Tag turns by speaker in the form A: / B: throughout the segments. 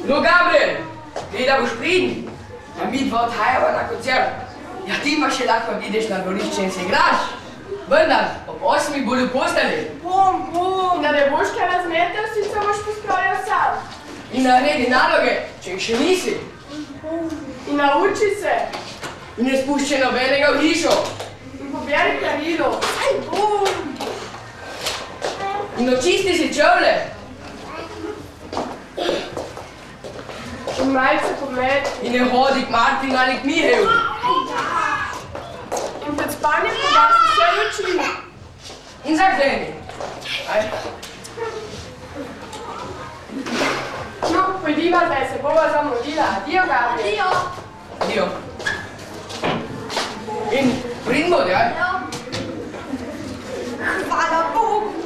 A: No, Gabriel, da boš pridn. Ja, mi dva odhajava na koncert. Ja, ti pa še lahko vidiš na dvorišče in se igraš. Vendar, ob 8 bodo v posteli.
B: Bom. Da ne boš kaj razmetel, si se boš pospravljal sam.
A: In naredi naloge, če jih še nisi.
B: In nauči se.
A: In ne spuščaj nobenega v hišo.
B: In poberi pravilo. Bom.
A: In očisti si čevlje.
B: In malce pomed.
A: In ne hodi k Martin ali k Miheju.
B: In pred spanjem pogasi vse luči.
A: In zakleni.
B: No, pojdiva zdaj, se bova zamudila. Adio, Gabriel.
A: Adio. In pridn bodi, aj?
B: Hvala Bogu.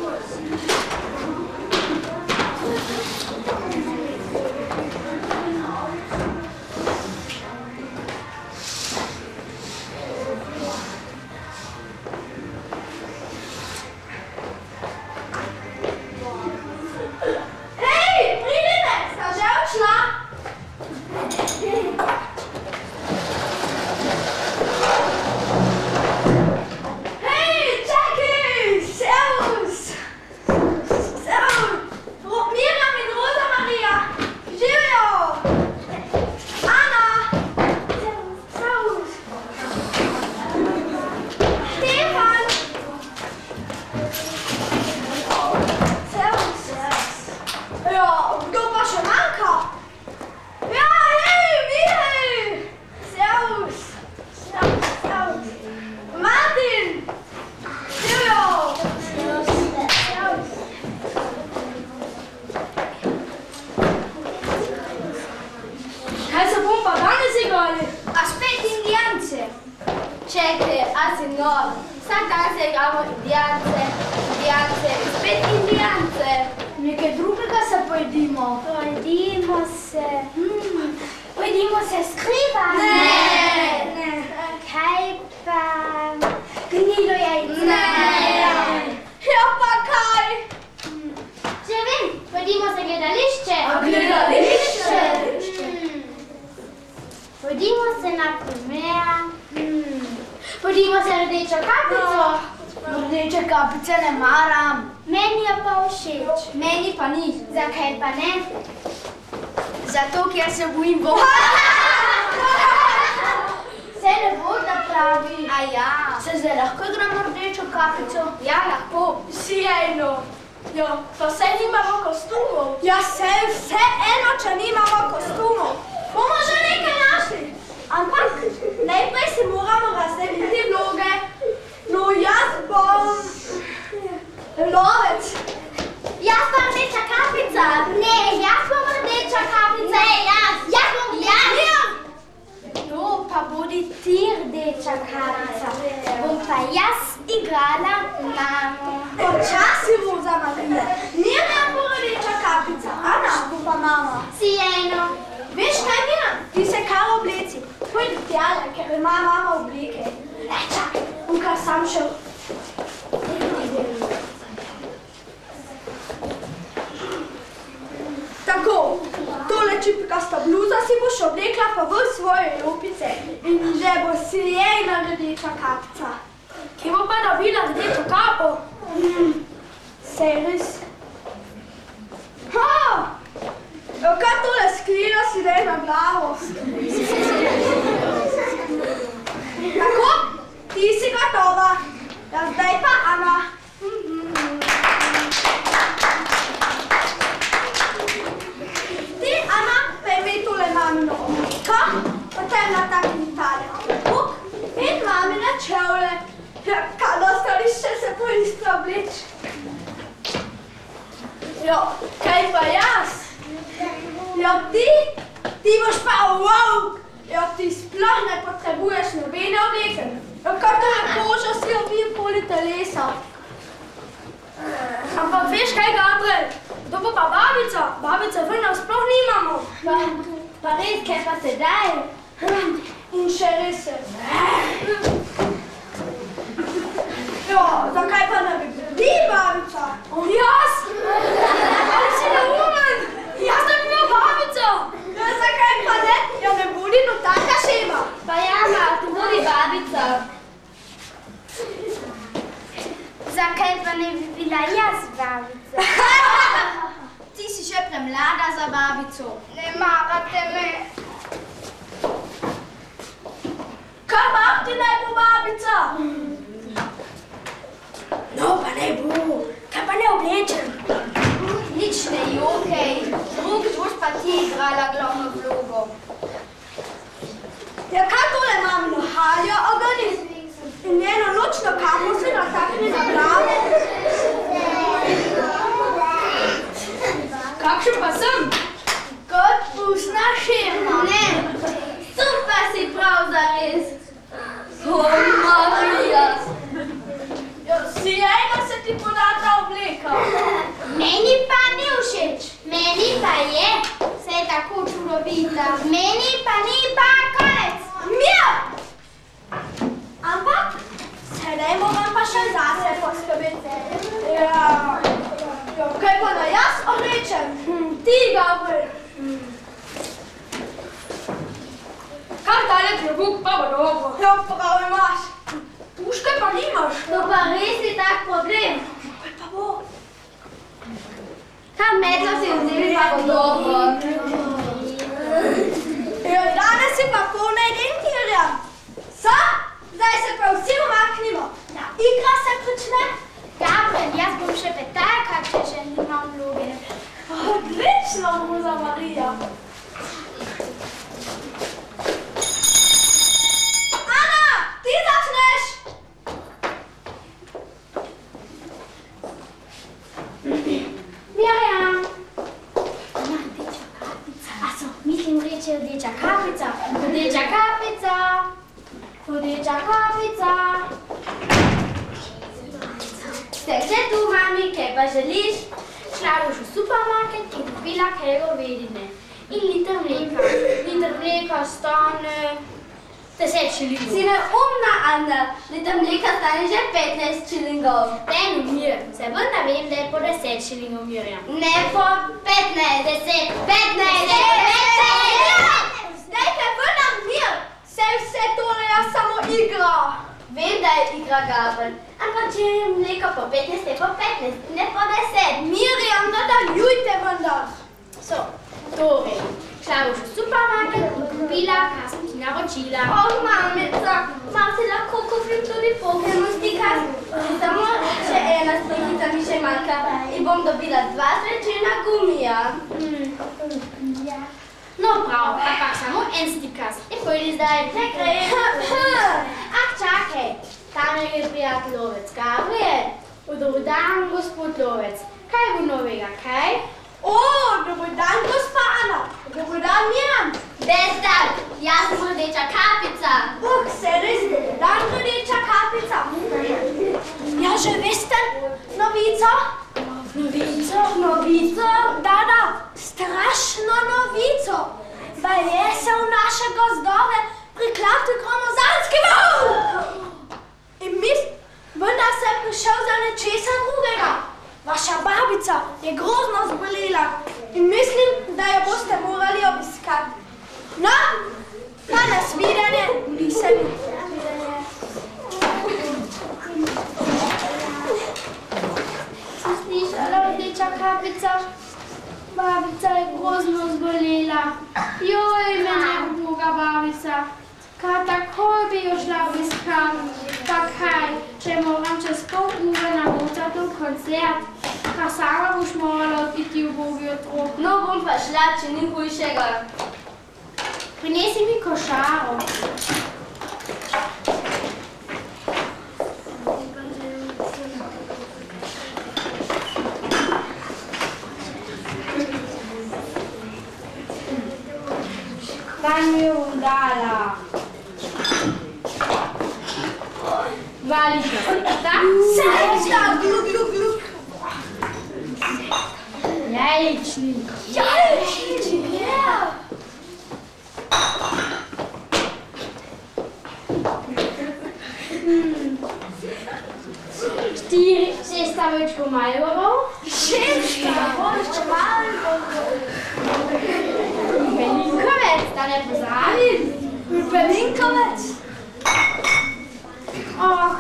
C: Zakaj pa ne bi bili, babica?
B: Jaz? Ali si neumen? Jaz sem imel babico!
D: babico.
B: Ne marate me.
C: Kaj macht ti naj bo babica? No, pa ne bo. Kaj pa ne oblečem?
B: Nič ne jokej. Drugič boš pa ti igrala glavno vlogo.
C: Ja, kaj tole mamino haljo organizm? In njeno nočno kapo se natakne na glavo.
B: Kakšen pa sem? Kot pustna širma. Ne, sem pa si prav zares. O, Marija.
C: Sijajna se ti poda ta obleka.
B: Meni pa ni všeč. Meni pa je. Vse je tako čudovita. Meni pa ni pa konec.
C: Mir! Ampak, sedaj moram pa še zase poskrbeti. Ja, kaj pa da jaz oblečem? Ti, Gabriel.
B: Kar dale klobuk pa bo dobro.
C: Ja, prav imaš. Puške pa nimaš.
B: To pa res je tak problem.
C: Kaj pa bo?
B: Ta metlo si vzeli pa bo dobro.
C: Ja, danes si pa polna identirja. Zdaj se pa vsi umaknimo. Da igra se prične.
B: Gabriel, jaz bom še petalka, če že nimam vloge.
C: Odlično, muza Marija. Ana, ti začneš.
B: Mirjam. Aso, mislim reče rdeča kapica. Rdeča kapica. Rdeča kapica. Ste že tu, mami, kaj pa želiš? Šla boš v supermarket in kupila kaj govedine. In liter mleka. Liter mleka stane 10 šilingov.
C: Si neumna, Anna. Liter mleka stane že 15 šilingov.
B: Ten mir, se vendar vem, da je po 10 šilingov, Mirjam.
C: Ne po 15, 10, 15, 10. Zdaj te vendar mir. Vse tole je samo igra.
B: Vem, da je igra, Gabriel. Ampak če je mleko po 15, je po 15, ne po 10.
C: Mirjam, nadaljujte vendar.
B: So, torej, šla boš v supermarket in kupila, kar sem ti naročila.
C: Mamica, mam si lahko kupim tudi Pokémon sticker. Samo še ena stekica mi še manjka in bom dobila 2 zvečerna gumija.
B: No prav, ampak samo en stikas. In pojdi zdaj, ne gre. Ah, čakaj, tam je prijatelj lovec, Gabriel. Dober dan, gospod lovec. Kaj bo novega, kaj?
C: O, dober dan, gospa Ana. Dober dan, Mirjam.
B: Bestar, jaz sem rdeča kapica.
C: Se res, dober dan, rdeča kapica. Ja, že veste novico? Novico? Da, strašno novico. Baje se v naše gozdove priklapti gromozanski vol. In vendar sem prišel za nečesa drugega. Vaša babica je grozno zbolela in mislim, da jo boste morali obiskati. No, pa nasvidenje, nisem.
B: Si slišala, rdeča kapica? Babica je grozno zbolela. Joj, mene boga babica. Kaj takoj bi jo šla obiskat? Pa kaj, če moram čez pol ure na Mozartov koncert, pa sama boš morala oditi v bogi otrok.
C: No, bom pa šla, če ni hujšega.
B: Prinesi mi košaro. Kaj mi jo bom dala? Vališ jo, da?
C: Sečta, gluk.
B: Jajčnik.
C: Jajčnik, ja.
B: Štiri, šesta večko Majorov.
C: Šesta večko Majorov.
B: Pelinkovec, da ne pozabim.
C: Pelinkovec.
B: Oh,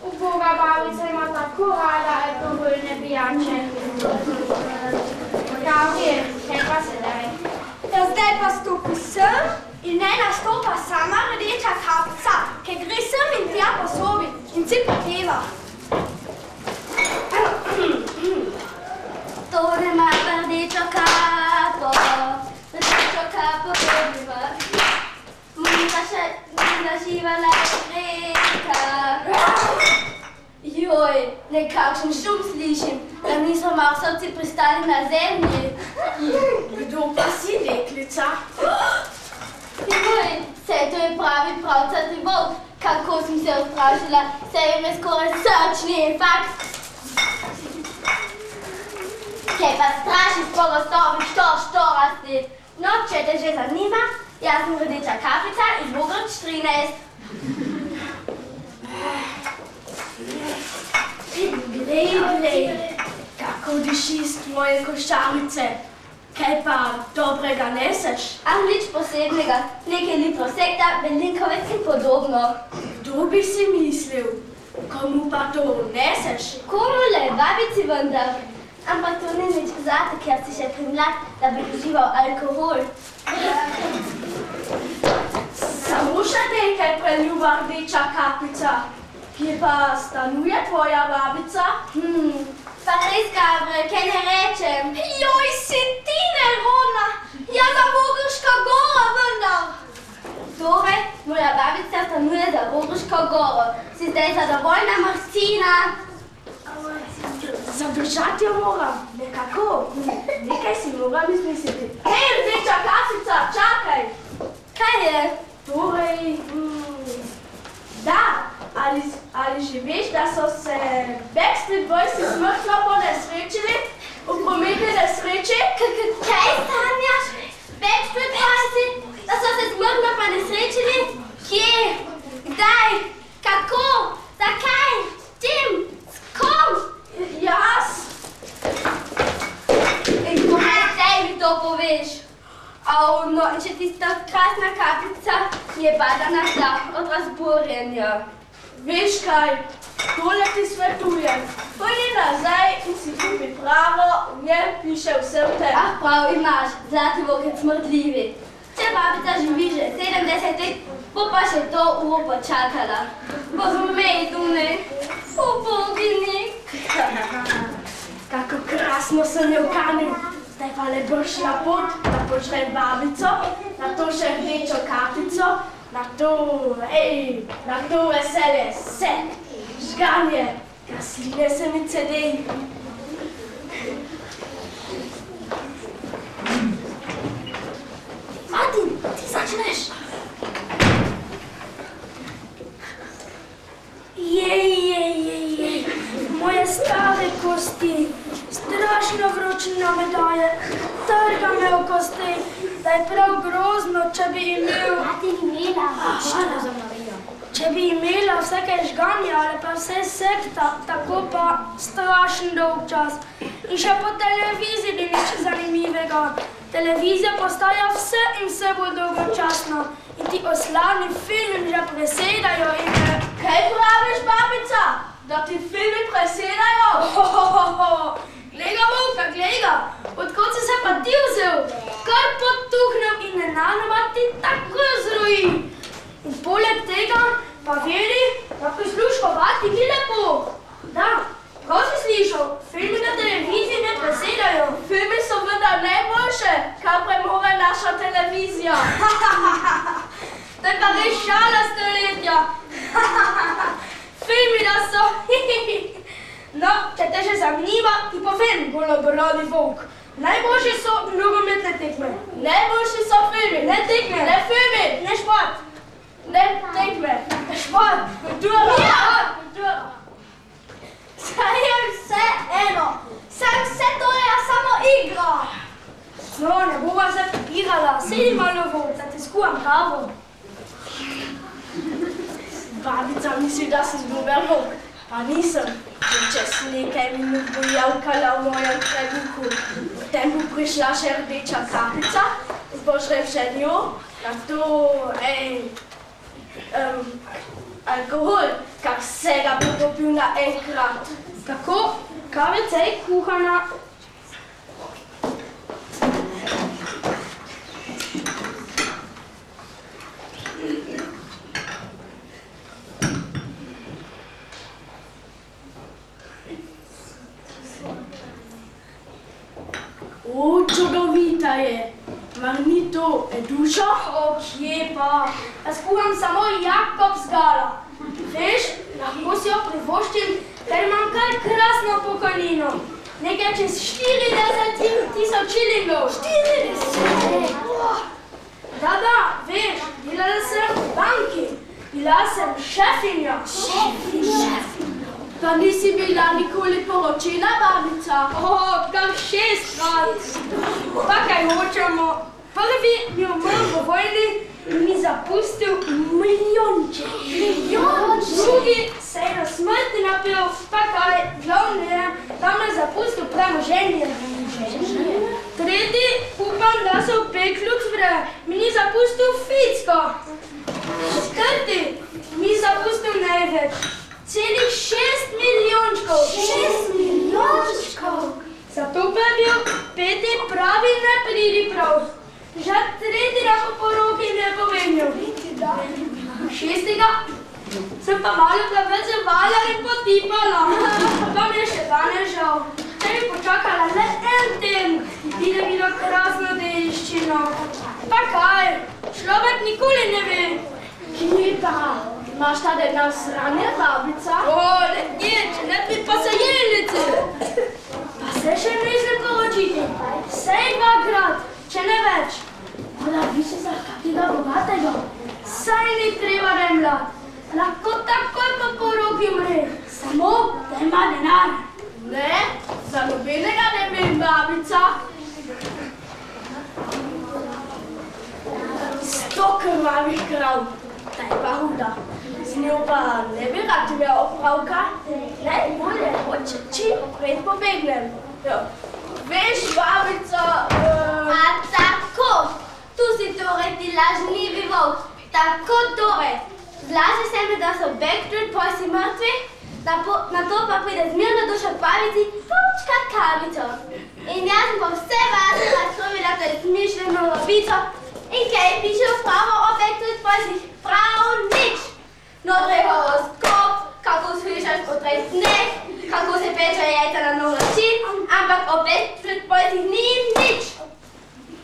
B: uboga babica ima tako rada alkoholne pijače. Gabriel, kaj pa sedaj?
C: sem in ena stopa sama rdeča kapica, ki gre sem in tja po sobi in si poteva.
B: Tole ima rdečo kapo dobiva. Mima še ni naživala reka. Joj, nekakšen šum slišim, da nismo Marsovci pristali na zemlji.
C: Kdo pa si, deklica?
B: Joj, saj to je pravi pravcati volk. Kako sem se ustrašila, saj je me skoraj srčni infarkt. Kaj pa straši sporostovi, što rasti. No, če te že zanima, jaz sem rdeča kapica iz Vogrč 13.
C: Glej, kako diši iz tvoje koščarice. Kaj pa dobrega neseš?
B: A nič posebnega, nekaj litrosekta, velinkovec in podobno.
C: Kdo bi si mislil? Komu pa to neseš?
B: Komu le, babici vendar. Ampak to ni nič zate, ker si še premlad, da bi užival alkohol.
C: Samo še nekaj, preljuba rdeča kapica. Kje pa stanuje tvoja babica?
B: Pa res, Gabriel, kaj ne rečem?
C: Joj, si ti nerodna! Ja, za Vogrška gora vendar!
B: Torej, moja babica stanuje za Vogrško goro. Si zdaj zadovoljna, Marcina?
C: Zadržati jo moram, nekako. Nekaj si moram izmisliti. Hej, rdeča kapica, čakaj!
B: Kaj je?
C: Torej, da, ali že veš, da so se Backstreet Boysi smrtno ponesrečili v prometni nesreči?
B: Kaj sanjaš? Backstreet Boysi, da so se smrtno ponesrečili? Kje? Kdaj? Kako? Zakaj? Čim? S kom?
C: Jaz?
B: In komaj zdaj mi to poveš? No, in če tista krasna kapica je badana šla od razburjenja.
C: Veš kaj, tole ti svetujem. Pojdi nazaj in si kupi pravo, v njem piše vse v tem.
B: Ah, prav imaš, zlati vokec smrdljivi. Če babica živi že 70 let, bo pa še to uro počakala. Bo v medu, ne? Uboginik.
C: Kako krasno sem jo kanil. Zdaj pa le brž na pot, da počnem babico, na to še rdečo kapico, na to veselje, vse, žganje, kasline se mi cedeji. Martin, ti začneš. Jej, moje stare kosti, strašno vročina me daje, trga me v kosti, da je prav grozno, če bi imel... Če bi imela vse kaj žganja ali pa vse sekta, tako pa strašen dolg čas. In še po televiziji ni nič zanimivega. Televizija postaja vse in vse bolj dolgočasno. In ti oslavni filmi že presedajo in... Kaj praviš, babica? Da ti filmi presedajo? Glej ga, Vovka, glej ga! Odkot si se pa ti vzel? Kar potuhnem in nenadoma ti tako zroji. In poleg tega pa veri, da prisluškovati ni lepo. Da, prav si slišal, filmi na televiziji ne presedajo. Filmi so vendar najboljše, kar premore naša televizija. To je pa res šala stoletja. Filmi da so. No, če te že zanima, ti povem, golobradi volk. Najboljši so nogometne tekme. Najboljši so filmi, ne tekme, ne filmi, ne šport. Ne tekme, ne šport, kultura. Kultura. Saj je vse eno. Saj vse to je samo igra. No, ne bova se igrala. Sedi malo volk, da ti skuham kavo. Babica misli, da si zgubil volk. Pa nisem. In čez nekaj minut bo javkala v mojem trebuhu. Potem bo prišla še rdeča kapica, zbožrev še njo, na to, alkohol, kar vsega bo dobil naenkrat. Tako, kavica je kuhana.
B: Mar ni to, Eduša?
C: Okej pa, jaz kuham samo Jakobsgala. Veš, lahko si jo privoščim, ker imam kar krasno pokojnino. Nekaj čez 40.000 šilingov. 40? Da, veš, delala sem v banki. Bila sem šefinja. Šefinja?
B: Pa nisi bila nikoli poročena, babica?
C: Kar 6krat. Pa kaj hočemo? Prvi mi umrl v vojni in mi zapustil milijonček. Drugi se je na smrti napil, pa kaj, glavne, tam je zapustil premoženje. Tretji, upam, da se v peklu tvre, mi ni zapustil ficko. Četrti, mi zapustil največ, celih 6 milijončkov. 6 milijončkov? Zato pa je bil peti pravi nepridiprav. Žal tretjega po poroki ne pomenil. Šestega sem pa malo plavezovala in potipala. Pa mi je še danes žal. Če bi počakala le en teden, bi ne bilo krasno dediščino. Pa kaj, človek nikoli ne ve.
B: Kje pa? Imaš ta denar sranje, babica?
C: Ne, če ne bi pa se jelnici. Pa se še mislim poročiti. Sej 2krat. Če ne več.
B: Voda bi se za kakega bogatega.
C: Saj ni treba remljati. Lahko takoj po poroki umre. Samo, da ima denar.
B: Ne, za nobenega ne vem, babica. 100 krvavih krav. Ta je pa huda. Z njo pa ne bi rad imel opravka. Najbolje hoče čim prej pobegnem. Veš, babica...
C: A tako, tu si torej ti lažnivi volk. Tako torej. Zlaže se mi, da so Backstreet Boysi mrtvi, na to pa pride zmirna duša babici počkat kavico. In jaz bom vse vas razkromila to izmišljeno lovico. In kaj piše v pravo o Backstreet Boysih? Prav nič. Notri horoskop, kako slišaš potrej sneh, kako se pečejo jajca na nov način, ampak o Backstreet Boysih ni nič.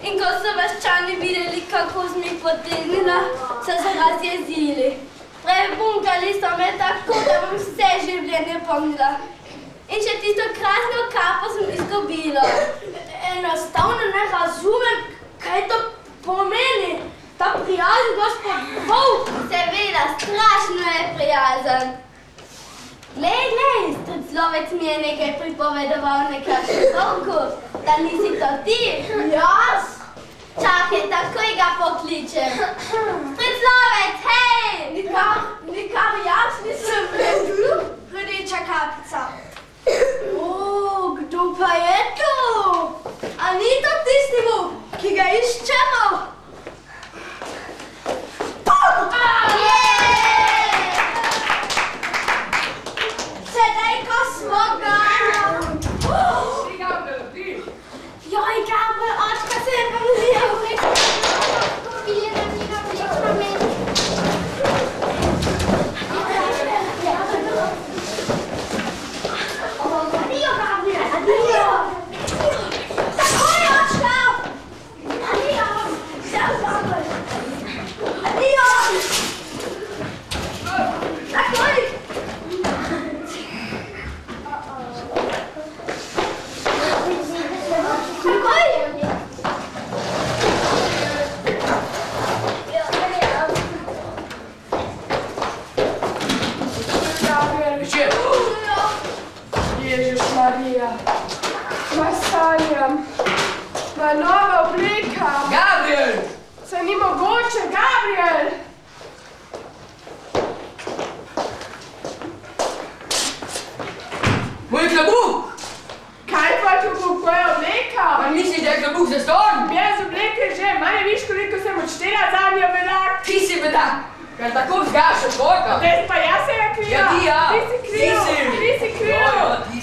C: In ko so vaščani videli, kako sem jih potegnila, so se razjezili. Prebunkali so me tako, da bom vse življenje pomnila. In še tisto krasno kapo sem izgubila.
B: Enostavno ne razumem, kaj to pomeni. Ta prijazen gospod volk.
C: Seveda, strašno je prijazen. Glej, stric mi je nekaj pripovedoval nekakšen volku. Da nisi to ti?
B: Jaz?
C: Čakaj, takoj ga pokličem. Stric, hej!
B: Nikar jaz nisem bil rdeča kapica. Kdo pa je to? A ni to tisti volk, ki ga iščemo? Sedaj, ko smo ga...
C: Joj, Gabriel, očka se je pomlil. Adijo, Gabriel, adijo. Takoj, očka. Adijo. Zdrav, Gabriel. Adijo. Takoj.
B: Ježiš Marija, ma sanjam, ma nova obleka.
A: Gabriel!
B: Se ni mogoče, Gabriel!
A: Moj klobuk!
B: Kaj pa klobuk, ko je obleka?
A: Pa misliš, da je klobuk zastonj?
B: Brez obleke že, manj viš, koliko sem odštela zadnjo bedak.
A: Ti si bedak, ker tako vzgaš otroka.
B: Zdaj pa jaz sem kriva.
A: Ja, ti ja.
B: Ti si kriv.
A: Ti si.
B: Ti si kriv.
A: Ja, ti